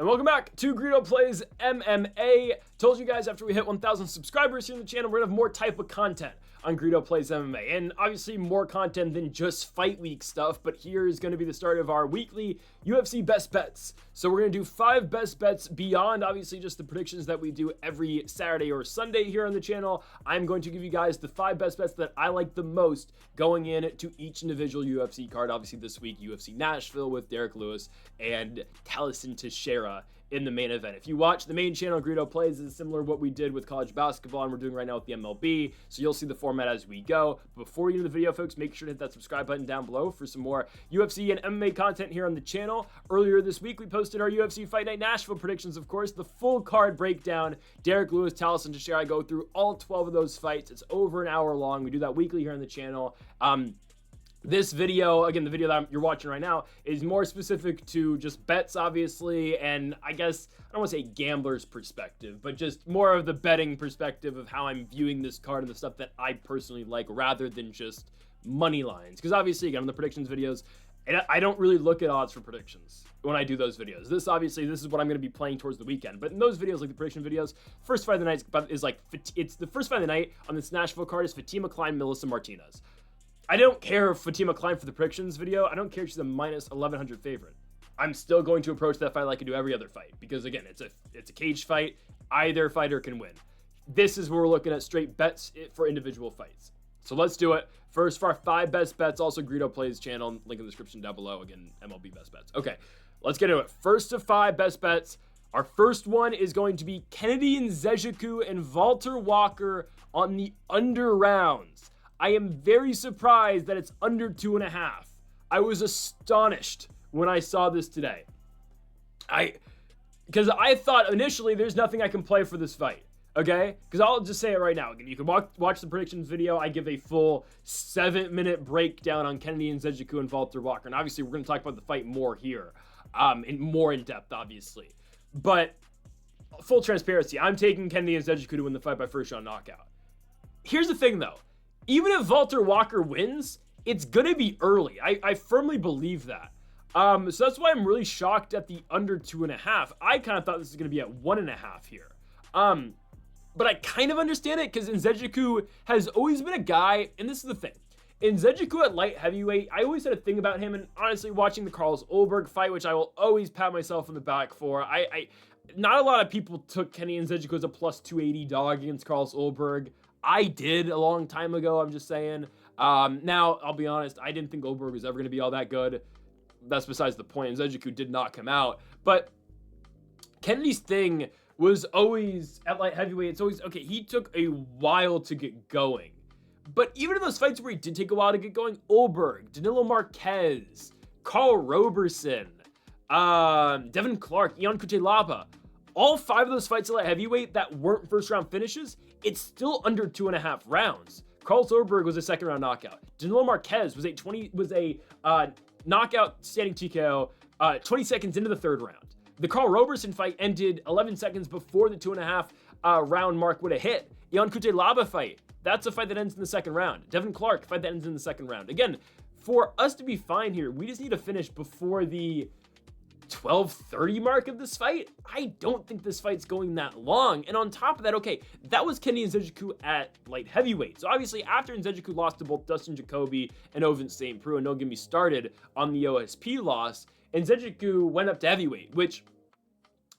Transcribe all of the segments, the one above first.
And welcome back to Greedo Plays MMA. Told you guys after we hit 1,000 subscribers here on the channel, we're gonna have more type of content on Greedo Plays MMA. And obviously more content than just fight week stuff, but here is gonna be the start of our weekly UFC best bets. So we're gonna do 5 best bets beyond obviously just the predictions that we do every Saturday or Sunday here on the channel. I'm going to give you guys the 5 best bets that I like the most going in to each individual UFC card. Obviously this week, UFC Nashville with Derek Lewis and Taliesin Teixeira in the main event. If you watch the main channel, Greedo Plays, is similar to what we did with college basketball and we're doing right now with the MLB, so you'll see the format as we go. Before you get into the video, folks, make sure to hit that subscribe button down below for some more UFC and MMA content here on the channel. Earlier this week, we posted our UFC Fight Night Nashville predictions, of course, the full card breakdown. Derek Lewis, Taliesin Teixeira, I go through all 12 of those fights. It's over an hour long. We do that weekly here on the channel. This video, again, the video that you're watching right now, is more specific to just bets, obviously, and I guess, I don't want to say gambler's perspective, but just more of the betting perspective of how I'm viewing this card and the stuff that I personally like, rather than just money lines. Because obviously, again, on the predictions videos, I don't really look at odds for predictions when I do those videos. This is what I'm going to be playing towards the weekend. But in those videos, like the prediction videos, first fight of the night is like, it's the first fight of the night on this Nashville card is Fatima Klein, Melissa Martinez. I don't care if Fatima Klein for the predictions video. I don't care if she's a minus 1,100 favorite. I'm still going to approach that fight like I do every other fight because, again, it's a cage fight. Either fighter can win. This is where we're looking at straight bets for individual fights. So let's do it. First for our 5 best bets, also Greedo Plays channel, link in the description down below. Again, MLB best bets. Okay, let's get into it. First of 5 best bets. Our first one is going to be Kennedy Nzechukwu and Valter Walker on the under rounds. I am very surprised that it's under 2.5. I was astonished when I saw this today. Because I thought initially there's nothing I can play for this fight. Okay? Because I'll just say it right now. You can watch the predictions video. I give a full 7-minute breakdown on Kennedy Nzechukwu and Valter Walker. And obviously we're going to talk about the fight more here. More in depth, obviously. But full transparency, I'm taking Kennedy Nzechukwu to win the fight by first round knockout. Here's the thing though. Even if Valter Walker wins, it's going to be early. I firmly believe that. So that's why I'm really shocked at the under 2.5. I kind of thought this was going to be at 1.5 here. But I kind of understand it because Nzechukwu has always been a guy, and this is the thing. Nzechukwu at light heavyweight, I always had a thing about him, and honestly, watching the Carlos Ulberg fight, which I will always pat myself on the back for, not a lot of people took Kenny Nzechukwu as a plus 280 dog against Carlos Ulberg. I did a long time ago, I'm just saying. Now, I'll be honest, I didn't think Ulberg was ever going to be all that good. That's besides the point. Nzechukwu did not come out. But Kennedy's thing was always, at light heavyweight, it's always, okay, he took a while to get going. But even in those fights where he did take a while to get going, Ulberg, Danilo Marquez, Carl Roberson, Devin Clark, Ion Cutelaba, all 5 of those fights at light heavyweight that weren't first round finishes, it's still under 2.5 rounds. Carlos Ulberg was a second round knockout. Danilo Marquez was a knockout standing TKO 20 seconds into the 3rd round. The Carl Roberson fight ended 11 seconds before the 2.5 round mark would have hit. Ion Cutelaba fight, that's a fight that ends in the 2nd round. Devin Clark fight that ends in the 2nd round. Again, for us to be fine here, we just need to finish before the 12:30 mark of this fight. I don't think this fight's going that long. And on top of that, okay, that was Kennedy Nzechukwu at light heavyweight. So obviously after Nzechukwu lost to both Dustin Jacoby and Ovin St. Preux, and don't get me started on the OSP loss, Nzechukwu went up to heavyweight, which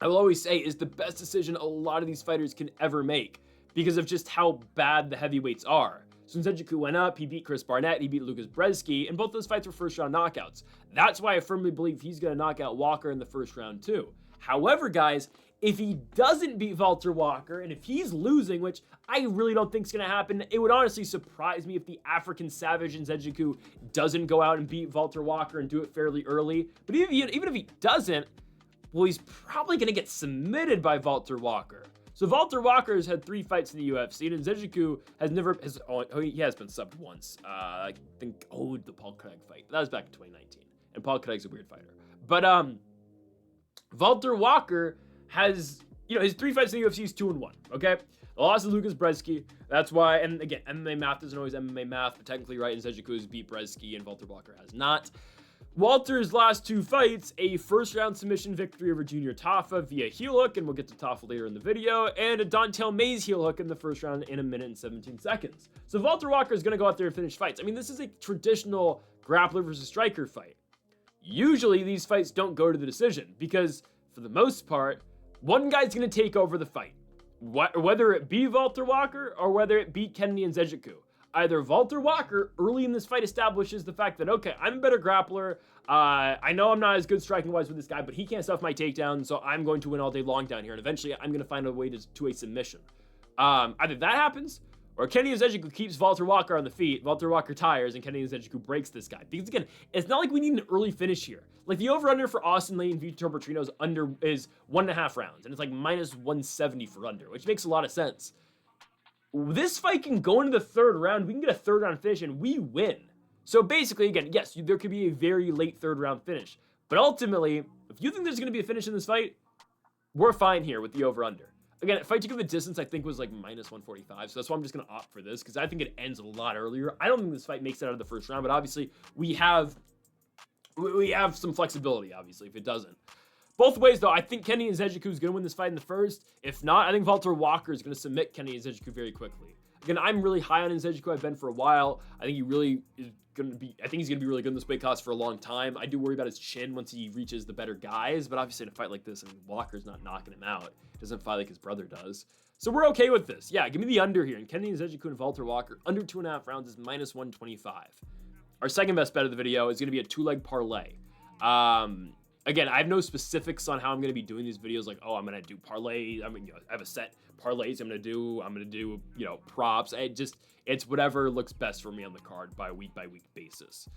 I will always say is the best decision a lot of these fighters can ever make because of just how bad the heavyweights are. So Nzechukwu went up, he beat Chris Barnett, he beat Lucas Brzeski, and both those fights were first round knockouts. That's why I firmly believe he's going to knock out Walker in the first round too. However, guys, if he doesn't beat Valter Walker, and if he's losing, which I really don't think is going to happen, it would honestly surprise me if the African Savage Nzechukwu doesn't go out and beat Valter Walker and do it fairly early. But even if he doesn't, well, he's probably going to get submitted by Valter Walker. So Valter Walker has had 3 fights in the UFC, and Nzechukwu he has been subbed once. I think, the Paul Craig fight. That was back in 2019. And Paul Craig's a weird fighter. But Valter Walker has, his 3 fights in the UFC is 2-1, okay? The loss of Lucas Brzeski, that's why, and again, MMA math isn't always MMA math, but technically, right, Nzechukwu has beat Brzeski and Valter Walker has not. Walter's last 2 fights, a first-round submission victory over Junior Tafa via heel hook, and we'll get to Tafa later in the video, and a Dontel Mays heel hook in the first round in 1 minute and 17 seconds. So Walter Walker is going to go out there and finish fights. I mean, this is a traditional grappler versus striker fight. Usually, these fights don't go to the decision because, for the most part, one guy's going to take over the fight. Whether it be Walter Walker or whether it be Kennedy Nzechukwu. Either Walter Walker early in this fight establishes the fact that, okay, I'm a better grappler. I know I'm not as good striking-wise with this guy, but he can't stuff my takedown, so I'm going to win all day long down here. And eventually, I'm going to find a way to a submission. Either that happens, or Kennedy Nzechukwu keeps Walter Walker on the feet, Walter Walker tires, and Kennedy Nzechukwu breaks this guy. Because, again, it's not like we need an early finish here. Like, the over-under for Austin Lee and Vitor Petrino's is 1.5 rounds, and it's like minus 170 for under, which makes a lot of sense. This fight can go into the 3rd round. We can get a 3rd round finish, and we win. So basically, again, yes, there could be a very late 3rd round finish. But ultimately, if you think there's going to be a finish in this fight, we're fine here with the over-under. Again, fight to go the distance, I think, was like minus 145. So that's why I'm just going to opt for this, because I think it ends a lot earlier. I don't think this fight makes it out of the 1st round, but obviously, we have some flexibility, obviously, if it doesn't. Both ways, though, I think Kennedy Nzechukwu is going to win this fight in the 1st. If not, I think Walter Walker is going to submit Kennedy Nzechukwu very quickly. Again, I'm really high on Nzechukwu. I've been for a while. I think he really is going to be. I think he's going to be really good in this weight class for a long time. I do worry about his chin once he reaches the better guys, but obviously in a fight like this, I mean, Walker's not knocking him out. He doesn't fight like his brother does. So we're okay with this. Yeah, give me the under here. And Kennedy Nzechukwu and Walter Walker under 2.5 rounds is minus 125. Our second best bet of the video is going to be a 2-leg parlay. Again, I have no specifics on how I'm going to be doing these videos. Like, oh, I'm going to do parlay. I mean, I have a set parlays I'm going to do, props. It's whatever looks best for me on the card by week basis.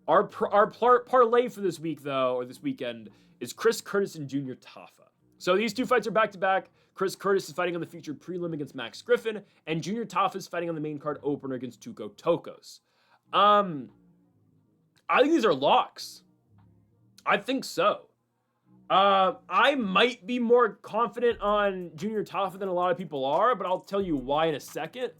Our parlay for this week, though, or this weekend, is Chris Curtis and Junior Tafa. So these 2 fights are back-to-back. Chris Curtis is fighting on the featured prelim against Max Griffin, and Junior Tafa is fighting on the main card opener against Tuco Tokos. I think these are locks. I think so. I might be more confident on Junior Tafa than a lot of people are, but I'll tell you why in a second.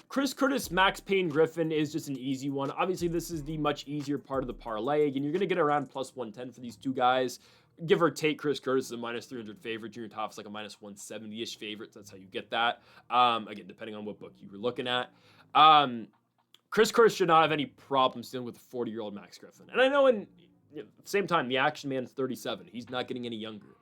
Chris Curtis, Max Payne Griffin is just an easy one. Obviously, this is the much easier part of the parlay. Again, you're going to get around plus 110 for these 2 guys. Give or take, Chris Curtis is a minus 300 favorite. Junior Tafa is like a minus 170-ish favorite. So that's how you get that. Again, depending on what book you were looking at. Chris Curtis should not have any problems dealing with a 40-year-old Max Griffin. And I know at the same time, the Action Man's 37. He's not getting any younger.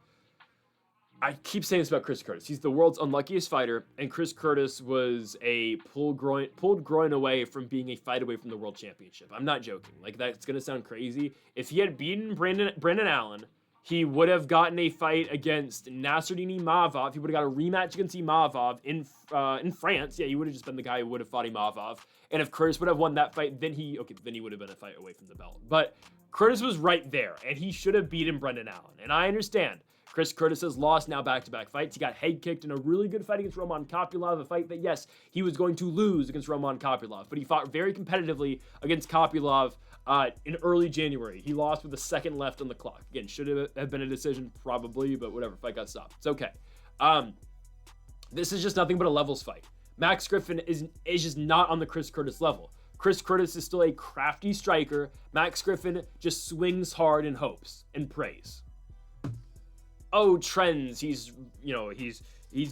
I keep saying this about Chris Curtis. He's the world's unluckiest fighter, and Chris Curtis was a pulled groin away from being a fight away from the world championship. I'm not joking. Like, that's going to sound crazy. If he had beaten Brandon Allen, he would have gotten a fight against Nasruddin Imavov. He would have got a rematch against Imavov in France. Yeah, he would have just been the guy who would have fought Imavov. And if Curtis would have won that fight, then he would have been a fight away from the belt. But Curtis was right there, and he should have beaten Brendan Allen. And I understand. Chris Curtis has lost now back-to-back fights. He got head kicked in a really good fight against Roman Kopylov, a fight that, yes, he was going to lose against Roman Kopylov, but he fought very competitively against Kopylov in early January. He lost with a second left on the clock. Again, should have been a decision, probably, but whatever, fight got stopped. It's okay. This is just nothing but a levels fight. Max Griffin is just not on the Chris Curtis level. Chris Curtis is still a crafty striker. Max Griffin just swings hard and hopes and prays. Oh, trends. He's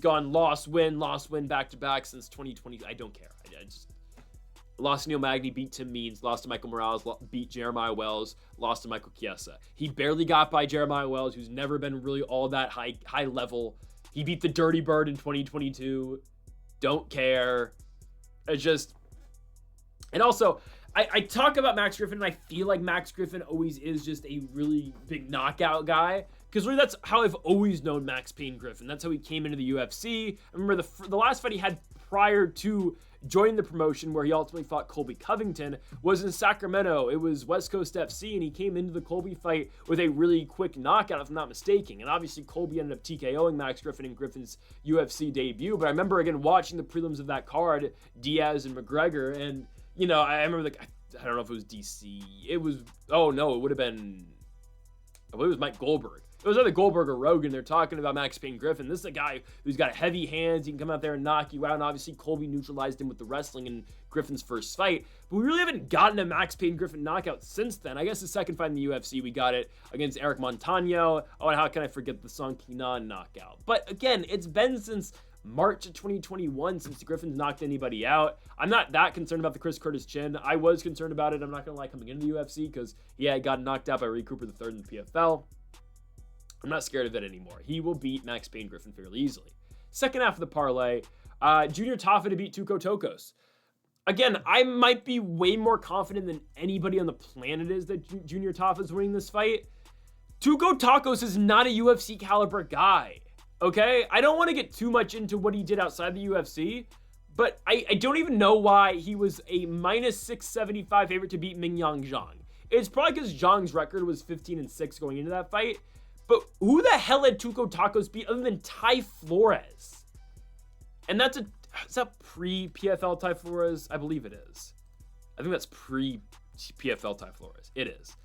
gone lost win back to back since 2020. I don't care. I just lost to Neil Magny, beat Tim Means, lost to Michael Morales, beat Jeremiah Wells, lost to Michael Chiesa. He barely got by Jeremiah Wells, who's never been really all that high level. He beat the Dirty Bird in 2022. Don't care. And also, I talk about Max Griffin, and I feel like Max Griffin always is just a really big knockout guy. Because really, that's how I've always known Max Payne Griffin. That's how he came into the UFC. I remember the last fight he had prior to joining the promotion, where he ultimately fought Colby Covington, was in Sacramento. It was West Coast FC, and he came into the Colby fight with a really quick knockout, if I'm not mistaken. And obviously, Colby ended up TKOing Max Griffin in Griffin's UFC debut. But I remember, again, watching the prelims of that card, Diaz and McGregor, and, I remember, I don't know if it was DC. It was, oh no, it would have been, I believe it was Mike Goldberg. it was either Goldberg or Rogan. They're talking about Max Payne Griffin. This is a guy who's got heavy hands. He can come out there and knock you out. And obviously, Colby neutralized him with the wrestling in Griffin's first fight. But we really haven't gotten a Max Payne Griffin knockout since then. I guess the second fight in the UFC, we got it against Eric Montano. Oh, and how can I forget the Song Kenan knockout? But again, it's been since March of 2021 since Griffin's knocked anybody out. I'm not that concerned about the Chris Curtis chin. I was concerned about it. I'm not going to lie, coming into the UFC because, yeah, I got knocked out by Reed Cooper III in the PFL. I'm not scared of it anymore. He will beat Max Payne Griffin fairly easily. Second half of the parlay, Junior Tafa to beat Tuco Tokos. Again, I might be way more confident than anybody on the planet is that Junior Tafa is winning this fight. Tuco Tokos is not a UFC caliber guy. Okay, I don't want to get too much into what he did outside the UFC, but I don't even know why he was a minus 675 favorite to beat Mingyang Zhang. It's probably because Zhang's record was 15-6 going into that fight, but who the hell had Tuco Tokos beat other than Ty Flores? And is that pre-PFL Ty Flores? I believe it is. I think that's pre-PFL Ty Flores. It is.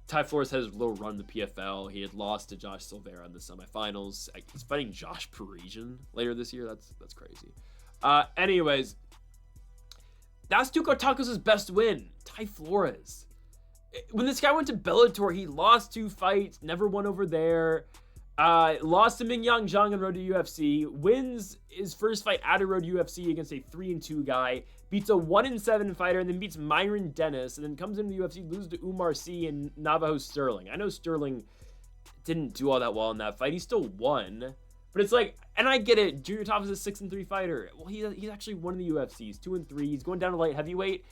Ty Flores has a little run in the PFL. He had lost to Josh Silveira in the semifinals. He's fighting Josh Parisian later this year. That's crazy. Anyways, that's Tuco Tokos' best win. Ty Flores. When this guy went to Bellator, he lost 2 fights, never won over there. Lost to Mingyang Zhang on road to UFC. Wins his first fight at a road UFC against a 3-2 guy. Beats a 1-7 fighter, and then beats Myron Dennis, and then comes into the UFC, loses to Umar Sy and Navajo Sterling. I know Sterling didn't do all that well in that fight. He still won. But it's like, and I get it, Junior Tafa is a 6-3 fighter. Well, he's actually won in the UFC. He's 2-3. He's going down to light heavyweight.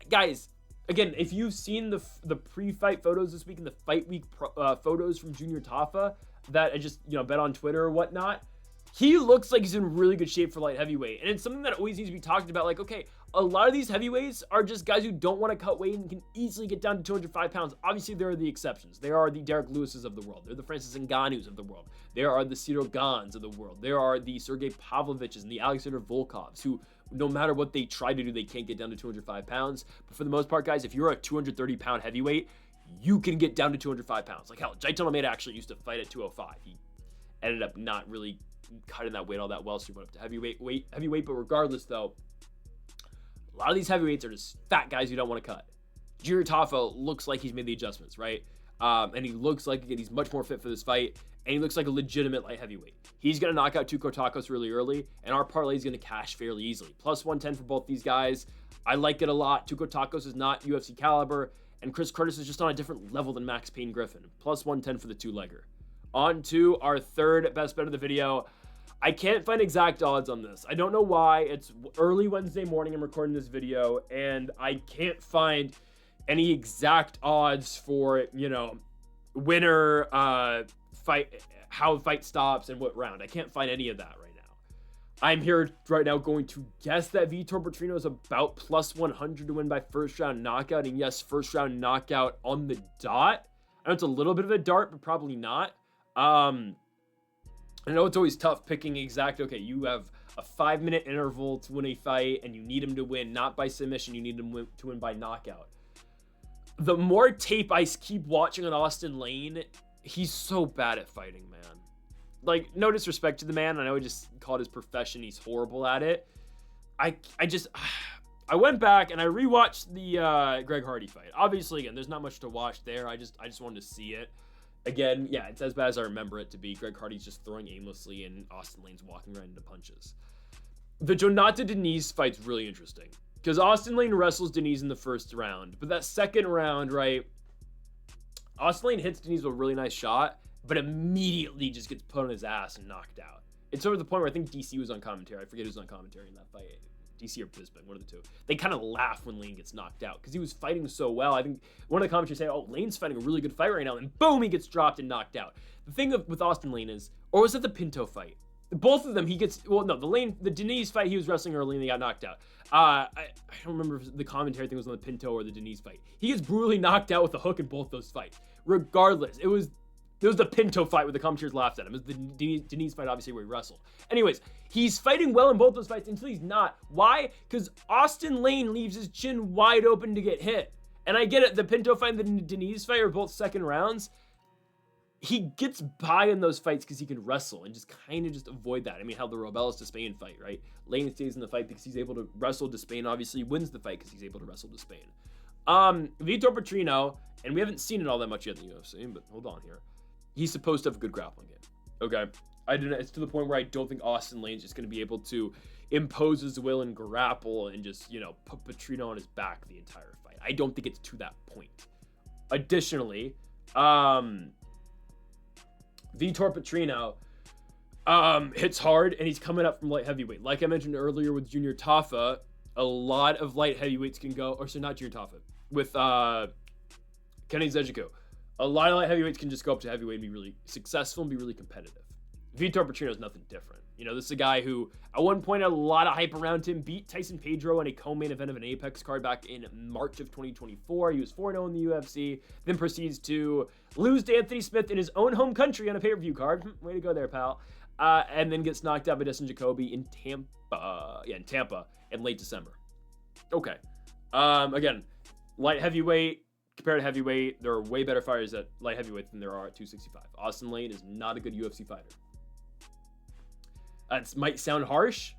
Guys, again, if you've seen the pre-fight photos this week and the fight week photos from Junior Tafa that I just, bet on Twitter or whatnot, he looks like he's in really good shape for light heavyweight. And it's something that always needs to be talked about. Like, okay, a lot of these heavyweights are just guys who don't want to cut weight and can easily get down to 205 pounds. Obviously, there are the exceptions. There are the Derek Lewises of the world. There are the Francis Ngannous of the world. There are the Ciro Gans of the world. There are the Sergey Pavloviches and the Alexander Volkovs who, no matter what they try to do, they can't get down to 205 pounds. But for the most part, guys, if you're a 230-pound heavyweight, you can get down to 205 pounds. Like, hell, Jaito Almeida actually used to fight at 205. He ended up not really cutting that weight all that well, so he went up to heavyweight. But regardless, though, a lot of these heavyweights are just fat guys you don't want to cut. Junior Tafa looks like he's made the adjustments, right? And he looks like, again, he's much more fit for this fight, and he looks like a legitimate light heavyweight. He's going to knock out Tuco Tokos really early, and our parlay is going to cash fairly easily. Plus 110 for both these guys. I like it a lot. Tuco Tokos is not UFC caliber, and Chris Curtis is just on a different level than Max Payne Griffin. Plus 110 for the 2-legger. On to our third best bet of the video. I can't find exact odds on this. I don't know why. It's early Wednesday morning. I'm recording this video, and I can't find any exact odds for, winner, fight, how the fight stops, and what round. I can't find any of that right now. I'm here right now going to guess that Vitor Petrino is about plus 100 to win by first round knockout, and yes, first round knockout on the dot. I know it's a little bit of a dart, but probably not. I know it's always tough picking exact, okay, you have a 5-minute interval to win a fight, and you need him to win, not by submission, you need him to win by knockout. The more tape I keep watching on Austin Lane, he's so bad at fighting, man. Like, no disrespect to the man, I know he just called his profession, he's horrible at it. I went back and I rewatched the Greg Hardy fight. Obviously, again, there's not much to watch there, I just wanted to see it. Again, yeah, it's as bad as I remember it to be. Greg Hardy's just throwing aimlessly, and Austin Lane's walking right into punches. The Jonata Denise fight's really interesting, because Austin Lane wrestles Denise in the first round, but that second round, right, Austin Lane hits Denise with a really nice shot, but immediately just gets put on his ass and knocked out. It's over the point where I think DC was on commentary. I forget who was on commentary in that fight. DC or Bisping, one of the two. They kind of laugh when Lane gets knocked out because he was fighting so well. I think one of the commentators say, oh, Lane's fighting a really good fight right now, and boom, he gets dropped and knocked out. The thing with Austin Lane is, or was it the Pinto fight? Both of them, the Denise fight, he was wrestling early and they got knocked out. I don't remember if the commentary thing was on the Pinto or the Denise fight. He gets brutally knocked out with a hook in both those fights. Regardless, it was the Pinto fight where the commentators laughed at him. It was the Denise fight, obviously, where he wrestled. Anyways, he's fighting well in both those fights until he's not. Why? Because Austin Lane leaves his chin wide open to get hit. And I get it, the Pinto fight and the Denise fight are both second rounds. he gets by in those fights because he can wrestle and just kind of just avoid that. I mean, how the Robelis Despain fight, right? Lane stays in the fight because he's able to wrestle. Despain obviously wins the fight because he's able to wrestle Despain. Vitor Petrino, and we haven't seen it all that much yet in the UFC, but hold on here. He's supposed to have a good grappling game. Okay. It's to the point where I don't think Austin Lane's just going to be able to impose his will and grapple and just, put Petrino on his back the entire fight. I don't think it's to that point. Additionally, Vitor Petrino hits hard, and he's coming up from light heavyweight. Like I mentioned earlier with Junior Tafa, a lot of light heavyweights can go, or sorry, not Junior Tafa, with Kenny Zejico. A lot of light heavyweights can just go up to heavyweight and be really successful and be really competitive. Vitor Petrino is nothing different. This is a guy who, at one point, had a lot of hype around him, beat Tyson Pedro in a co-main event of an Apex card back in March of 2024. He was 4-0 in the UFC, then proceeds to lose to Anthony Smith in his own home country on a pay-per-view card. Way to go there, pal. And then gets knocked out by Dustin Jacoby in Tampa in late December. Okay. Again, light heavyweight, compared to heavyweight, there are way better fighters at light heavyweight than there are at 265. Austin Lane is not a good UFC fighter. That might sound harsh,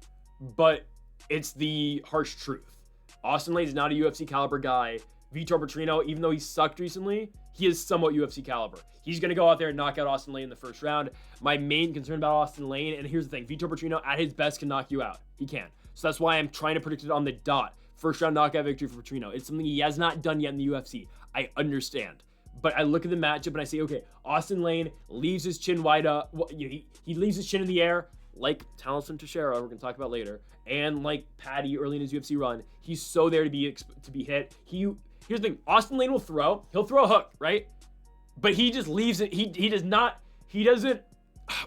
but it's the harsh truth. Austin Lane is not a UFC caliber guy. Vitor Petrino, even though he sucked recently, he is somewhat UFC caliber. He's going to go out there and knock out Austin Lane in the first round. My main concern about Austin Lane, and here's the thing, Vitor Petrino at his best can knock you out. He can. So that's why I'm trying to predict it on the dot. First round knockout victory for Petrino. It's something he has not done yet in the UFC. I understand. But I look at the matchup and I say, okay, Austin Lane leaves his chin wide up. He leaves his chin in the air, like Talisman Teixeira, we're going to talk about later, and like Paddy early in his UFC run. He's so there to be hit. Here's the thing, Austin Lane will throw. He'll throw a hook, right? But he just leaves it. He doesn't,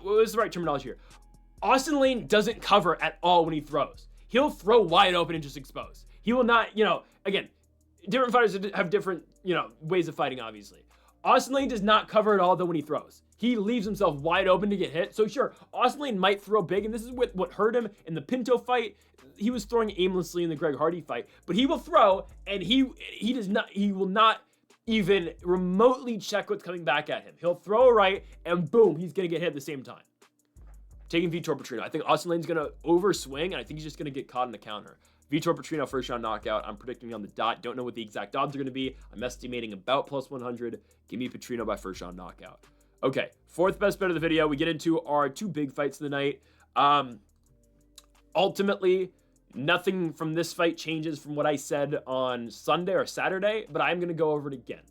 what was the right terminology here? Austin Lane doesn't cover at all when he throws. He'll throw wide open and just expose. He will not, again, different fighters have different, ways of fighting, obviously. Austin Lane does not cover at all, though, when he throws. He leaves himself wide open to get hit. So, sure, Austin Lane might throw big, and this is what hurt him in the Pinto fight. He was throwing aimlessly in the Greg Hardy fight, but he will throw, and he will not even remotely check what's coming back at him. He'll throw a right, and boom, he's going to get hit at the same time. Taking Vitor Petrino. I think Austin Lane's going to overswing, and I think he's just going to get caught in the counter. Vitor Petrino, first round knockout. I'm predicting on the dot. Don't know what the exact odds are going to be. I'm estimating about plus 100. Give me Petrino by first round knockout. Okay, fourth best bet of the video. We get into our two big fights of the night. Ultimately, nothing from this fight changes from what I said on Sunday or Saturday, but I'm going to go over it again.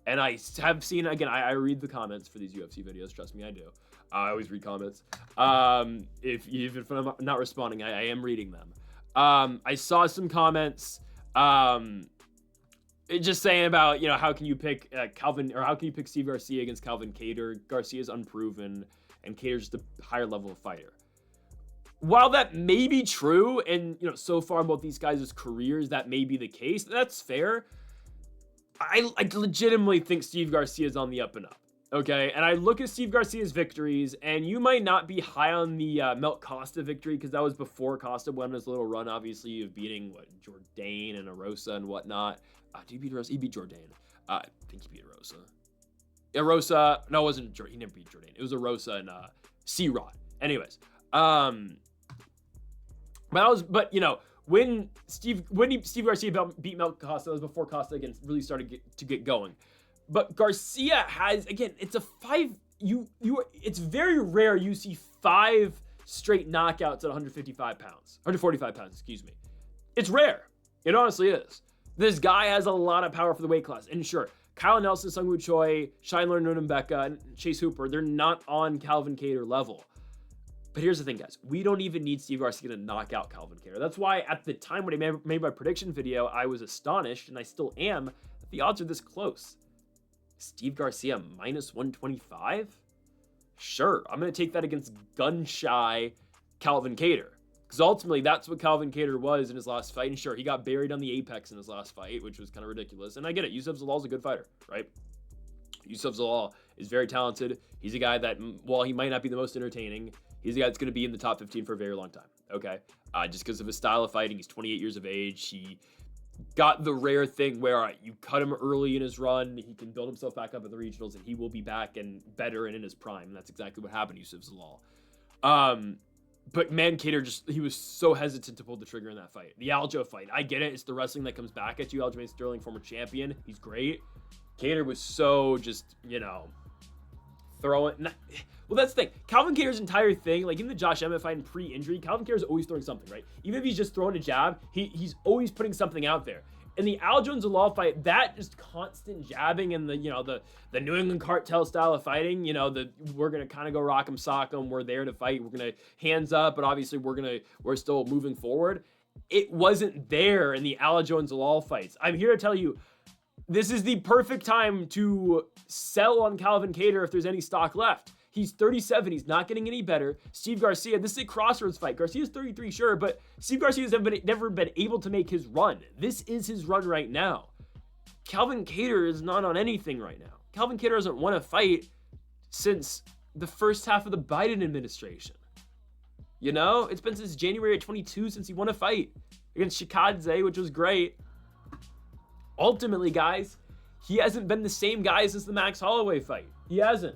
And I have seen, again, I read the comments for these UFC videos. Trust me, I do. I always read comments. If I'm not responding, I am reading them. I saw some comments just saying about, how can you pick how can you pick Steve Garcia against Calvin Kattar? Garcia's unproven, and Kattar's the higher level of fighter. While that may be true, and, so far in both these guys' careers, that may be the case, that's fair. I legitimately think Steve Garcia's on the up and up. Okay, and I look at Steve Garcia's victories, and you might not be high on the Melt Costa victory, because that was before Costa went on his little run, obviously, of beating, Jourdain and Arosa and whatnot. Did he beat Arosa? He beat Jourdain. I think he beat Arosa. Arosa, no, it wasn't Jourdain. He never beat Jourdain. It was Arosa and C-Rod. Anyways, when Steve Garcia beat Melt Costa, that was before Costa again really started to get going. But Garcia has, again, it's it's very rare you see 5 straight knockouts at 145 pounds, excuse me. It's rare. It honestly is. This guy has a lot of power for the weight class. And sure, Kyle Nelson, Sungwoo Choi, Shine Nunnambeka, and Chase Hooper, they're not on Calvin Kattar level. But here's the thing, guys. We don't even need Steve Garcia to knock out Calvin Kattar. That's why at the time when I made my prediction video, I was astonished, and I still am, that the odds are this close. Steve Garcia minus 125? Sure, I'm going to take that against gun-shy Calvin Kattar. Because ultimately, that's what Calvin Kattar was in his last fight. And sure, he got buried on the Apex in his last fight, which was kind of ridiculous. And I get it. Yusuf Zalal's a good fighter, right? Yusuf Zalal is very talented. He's a guy that, while he might not be the most entertaining, he's a guy that's going to be in the top 15 for a very long time, okay? Just because of his style of fighting. He's 28 years of age. got the rare thing where, all right, you cut him early in his run, he can build himself back up at the regionals, and he will be back and better and in his prime. And that's exactly what happened to Yusuf Zalal. But man, Kattar he was so hesitant to pull the trigger in that fight. The Aljo fight, I get it. It's the wrestling that comes back at you. Aljamain Sterling, former champion. He's great. Kattar was so just, throwing. Well, that's the thing. Calvin Kattar's entire thing, like in the Josh Emmett fight and pre-injury, Calvin Kattar's always throwing something, right? Even if he's just throwing a jab, he's always putting something out there. In the Aljo and Zalal fight, that just constant jabbing and the New England cartel style of fighting, we're gonna kind of go rock 'em, sock 'em, we're there to fight, we're gonna hands up, but obviously we're still moving forward. It wasn't there in the Aljo and Zalal fights. I'm here to tell you, this is the perfect time to sell on Calvin Kattar if there's any stock left. He's 37. He's not getting any better. Steve Garcia, this is a crossroads fight. Garcia's 33, sure, but Steve Garcia's never been able to make his run. This is his run right now. Calvin Kattar is not on anything right now. Calvin Kattar hasn't won a fight since the first half of the Biden administration. It's been since January of 22 since he won a fight against Shikadze, which was great. Ultimately, guys, he hasn't been the same guy since the Max Holloway fight. He hasn't.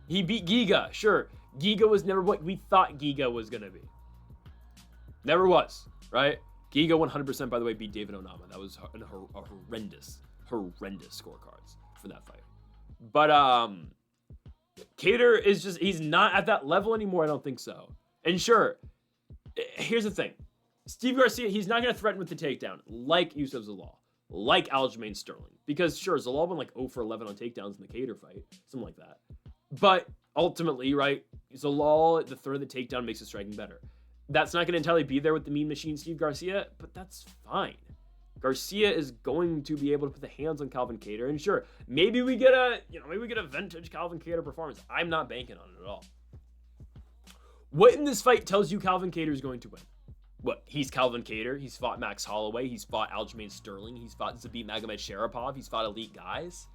He beat Giga, sure. Giga was never what we thought Giga was going to be. Never was, right? Giga 100%, by the way, beat David Onama. That was a horrendous scorecards for that fight. But Kattar is he's not at that level anymore, I don't think so. And sure, here's the thing. Steve Garcia, he's not going to threaten with the takedown like Yusuf Zalal, like Aljamain Sterling. Because sure, Zalal went like 0 for 11 on takedowns in the Kattar fight, something like that. But ultimately, right, Zalal, the third of the takedown makes his striking better. That's not going to entirely be there with the mean machine Steve Garcia, but that's fine. Garcia is going to be able to put the hands on Calvin Kattar, and sure, maybe we get a vintage Calvin Kattar performance. I'm not banking on it at all. What in this fight tells you Calvin Kattar is going to win? What? He's Calvin Kattar. He's fought Max Holloway. He's fought Aljamain Sterling. He's fought Zabit Magomedsharipov. He's fought elite guys.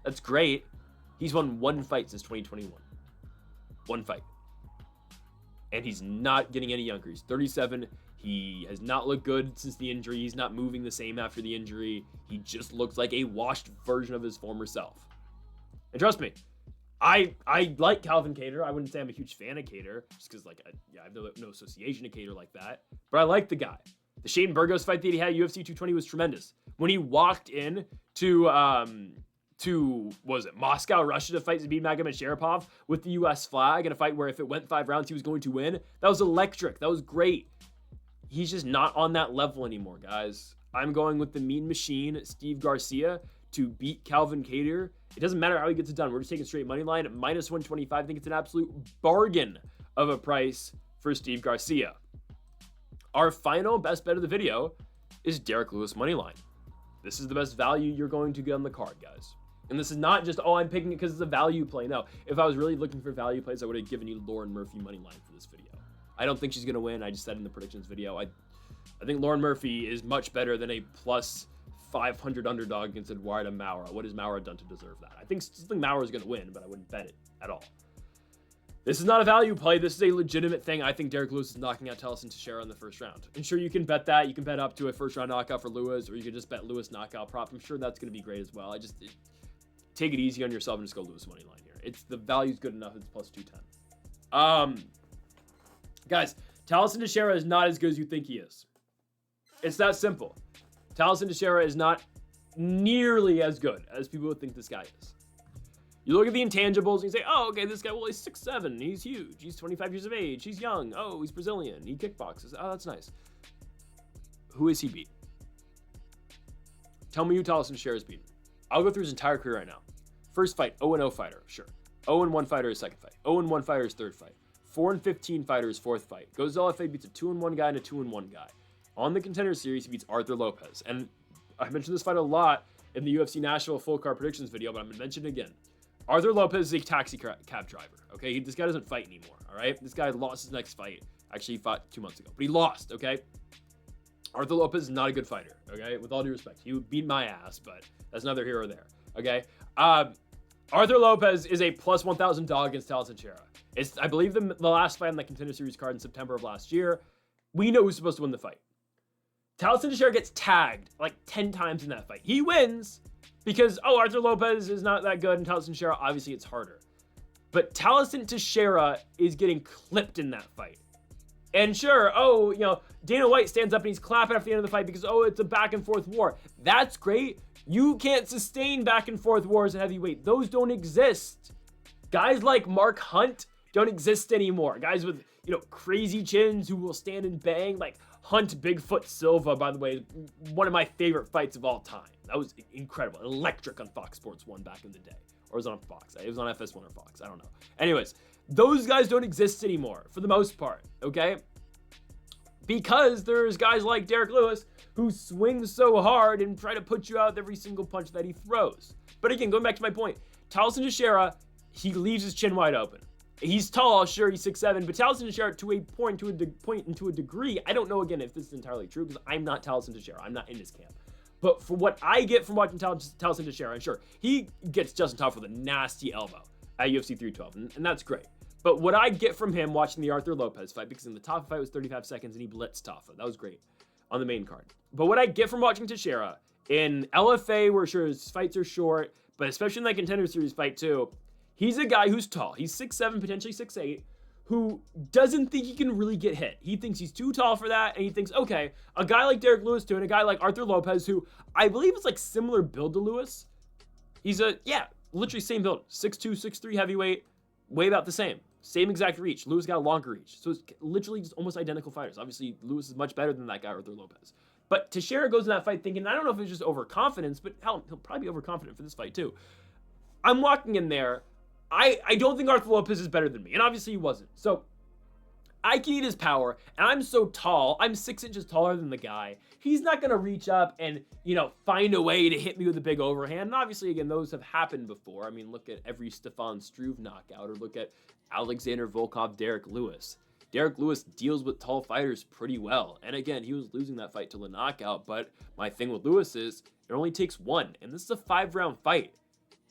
That's great. He's won one fight since 2021. One fight. And he's not getting any younger. He's 37. He has not looked good since the injury. He's not moving the same after the injury. He just looks like a washed version of his former self. And trust me, I like Calvin Kattar. I wouldn't say I'm a huge fan of Kattar, just because I have no association to Kattar like that. But I like the guy. The Shane Burgos fight that he had at UFC 220 was tremendous. When he walked in to Moscow, Russia to fight Zabit Magomedsharipov with the US flag in a fight where if it went 5 rounds, he was going to win. That was electric. That was great. He's just not on that level anymore, guys. I'm going with the mean machine, Steve Garcia, to beat Calvin Kattar. It doesn't matter how he gets it done. We're just taking straight money line at minus 125. I think it's an absolute bargain of a price for Steve Garcia. Our final best bet of the video is Derek Lewis money line. This is the best value you're going to get on the card, guys. And this is not just, I'm picking it because it's a value play. No, if I was really looking for value plays, I would have given you Lauren Murphy money line for this video. I don't think she's going to win. I just said in the predictions video, I think Lauren Murphy is much better than a plus 500 underdog against Eduardo Maura. What has Maura done to deserve that? I think Maura is going to win, but I wouldn't bet it at all. This is not a value play. This is a legitimate thing. I think Derek Lewis is knocking out Taliesin Teixeira in the first round. And sure, you can bet that. You can bet up to a first round knockout for Lewis, or you can just bet Lewis knockout prop. I'm sure that's going to be great as well. Take it easy on yourself and just go Lewis money line here. The value's good enough. It's plus 210. Guys, Taliesin Teixeira is not as good as you think he is. It's that simple. Taliesin Teixeira is not nearly as good as people would think this guy is. You look at the intangibles and you say, oh, okay, this guy, well, he's 6'7", he's huge, he's 25 years of age, he's young, oh, he's Brazilian, he kickboxes, oh, that's nice. Who is he beat? Tell me who Taliesin Teixeira is beaten. I'll go through his entire career right now. First fight, 0-0 fighter, sure. 0-1 fighter his second fight. 0-1 fighter his third fight. 4-15 fighter his fourth fight. Goes to LFA, beats a 2-1 guy and a 2-1 guy. On the Contender Series, he beats Arthur Lopez. And I mentioned this fight a lot in the UFC Nashville full card predictions video, but I'm going to mention it again. Arthur Lopez is a taxi cab driver, okay? This guy doesn't fight anymore, all right? This guy lost his next fight. Actually, he fought 2 months ago, but he lost, okay? Arthur Lopez is not a good fighter, okay? With all due respect. He would beat my ass, but that's neither here or there, okay? Arthur Lopez is a plus 1,000 dog against Taliesin Teixeira. It's, I believe, the last fight on the Contender Series card in September of last year. We know who's supposed to win the fight. Talison Teixeira gets tagged like 10 times in that fight. He wins because, oh, Arthur Lopez is not that good, and Talison Teixeira, obviously it's harder. But Talison Teixeira is getting clipped in that fight. And sure, oh, you know, Dana White stands up and he's clapping after the end of the fight because, oh, it's a back and forth war. That's great. You can't sustain back and forth wars at heavyweight. Those don't exist. Guys like Mark Hunt don't exist anymore. Guys with, you know, crazy chins who will stand and bang, like Hunt Bigfoot Silva, by the way, one of my favorite fights of all time. That was incredible. Electric on Fox Sports 1 back in the day. Or was it on Fox? It was on FS1 or Fox. I don't know. Anyways, those guys don't exist anymore for the most part, okay? Because there's guys like Derek Lewis who swing so hard and try to put you out with every single punch that he throws. But again, going back to my point, Talison Teixeira, he leaves his chin wide open. He's tall, sure, he's 6'7", but Talison Teixeira, to a point and to a degree, I don't know, again, if this is entirely true, because I'm not Talison Teixeira. I'm not in his camp. But for what I get from watching Talison Teixeira, sure, he gets Justin Tafa with a nasty elbow at UFC 312, and that's great. But what I get from him watching the Arthur Lopez fight, because in the Tafa fight was 35 seconds and he blitzed Tafa. That was great on the main card. But what I get from watching Teixeira in LFA, where sure his fights are short, but especially in that Contender Series fight too, he's a guy who's tall. He's 6'7", potentially 6'8", who doesn't think he can really get hit. He thinks he's too tall for that, and he thinks, okay, a guy like Derek Lewis too, and a guy like Arthur Lopez, who I believe is like similar build to Lewis. He's literally same build. 6'2", 6'3", heavyweight, way about the same. Same exact reach. Lewis got a longer reach. So it's literally just almost identical fighters. Obviously, Lewis is much better than that guy, Arthur Lopez. But Teixeira goes in that fight thinking, I don't know if it's just overconfidence, but hell, he'll probably be overconfident for this fight too. I'm walking in there. I don't think Arthur Lopez is better than me, and obviously he wasn't. So I can eat his power, and I'm so tall. I'm 6 inches taller than the guy. He's not going to reach up and, you know, find a way to hit me with a big overhand. And obviously, again, those have happened before. I mean, look at every Stefan Struve knockout, or look at Alexander Volkov, Derek Lewis. Derek Lewis deals with tall fighters pretty well. And again, he was losing that fight till a knockout, but my thing with Lewis is it only takes one, and this is a 5-round fight.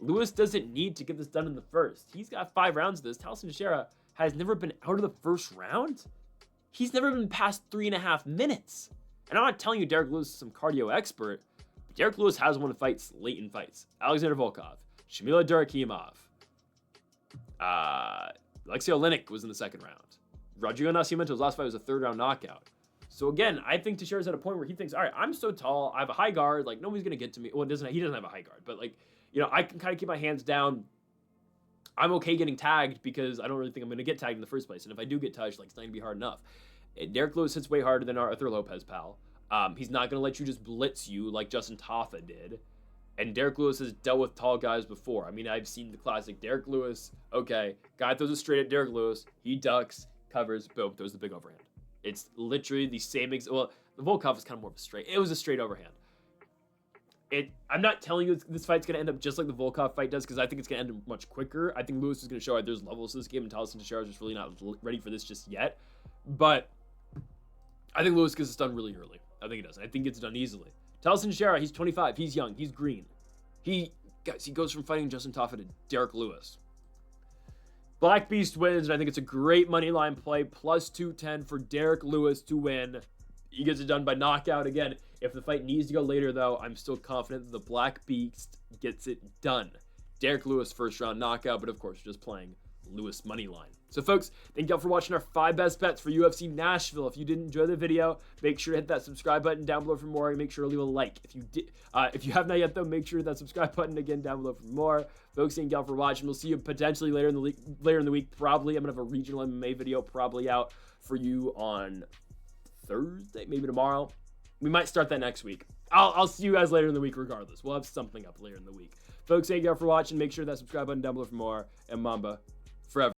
Lewis doesn't need to get this done in the first. He's got 5 rounds of this. Talison Teixeira has never been out of the first round. He's never been past 3.5 minutes. And I'm not telling you Derek Lewis is some cardio expert, but Derek Lewis has won fights late in fights. Alexander Volkov, Shamila Durakhimov, Alexei Oleinik was in the 2nd round. Rodrigo Nascimento's last fight was a 3rd-round knockout. So again, I think Teixeira's at a point where he thinks, all right, I'm so tall, I have a high guard, like nobody's gonna get to me. Well, he doesn't have a high guard, but like, you know, I can kind of keep my hands down. I'm okay getting tagged because I don't really think I'm going to get tagged in the first place. And if I do get touched, like, it's not going to be hard enough. And Derek Lewis hits way harder than Arthur Lopez, pal. He's not going to let you just blitz you like Justin Tafa did. And Derek Lewis has dealt with tall guys before. I mean, I've seen the classic Derek Lewis. Okay, guy throws it straight at Derek Lewis. He ducks, covers, boom, throws the big overhand. It's literally the same. Well, the Volkov is kind of more of a straight. It was a straight overhand. I'm not telling you this fight's going to end up just like the Volkov fight does, because I think it's going to end much quicker. I think Lewis is going to show there's levels to this game, and Talison Teixeira is just really not ready for this just yet. But I think Lewis gets this done really early. I think he does. I think it's done easily. Talison Teixeira, he's 25. He's young. He's green. He goes from fighting Justin Tafa to Derek Lewis. Black Beast wins, and I think it's a great money line play. Plus 210 for Derek Lewis to win. He gets it done by knockout. Again, if the fight needs to go later, though, I'm still confident that the Black Beast gets it done. Derek Lewis, 1st-round knockout, but of course, just playing Lewis money line. So, folks, thank y'all for watching our 5 best bets for UFC Nashville. If you did enjoy the video, make sure to hit that subscribe button down below for more, and make sure to leave a like. If you have not yet, though, make sure to hit that subscribe button again down below for more. Folks, thank y'all for watching. We'll see you potentially later in the week. Probably, I'm gonna have a regional MMA video probably out for you on Thursday, maybe tomorrow. We might start that next week. I'll see you guys later in the week regardless. We'll have something up later in the week. Folks, thank y'all for watching. Make sure that subscribe button down below for more. And Mamba forever.